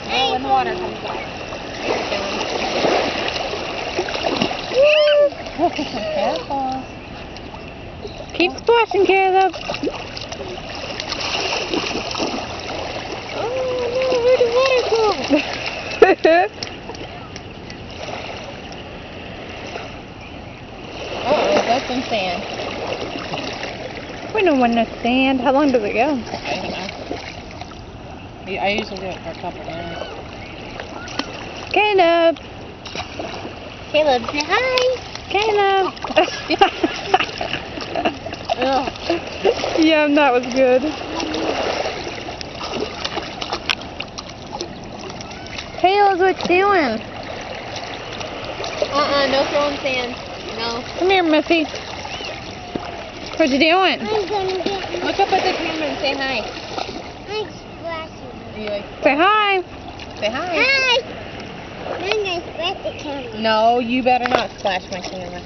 Oh, when the water comes back. Careful. Keep splashing, Caleb. Oh no, where did water go? Uh-oh, that's some sand. We don't want no sand. How long does it go? I don't know. I usually do it for a couple minutes. Caleb. Caleb, say hi. Caleb. Ugh. Yeah, that was good. Caleb, what you doing? No throwing sand. No. Come here, Missy. What you doing? I'm gonna get Look up at the camera and say hi. I'm splashing. Are you like, Say hi. say hi. Hi! I'm gonna splash the camera. No, you better not splash my camera.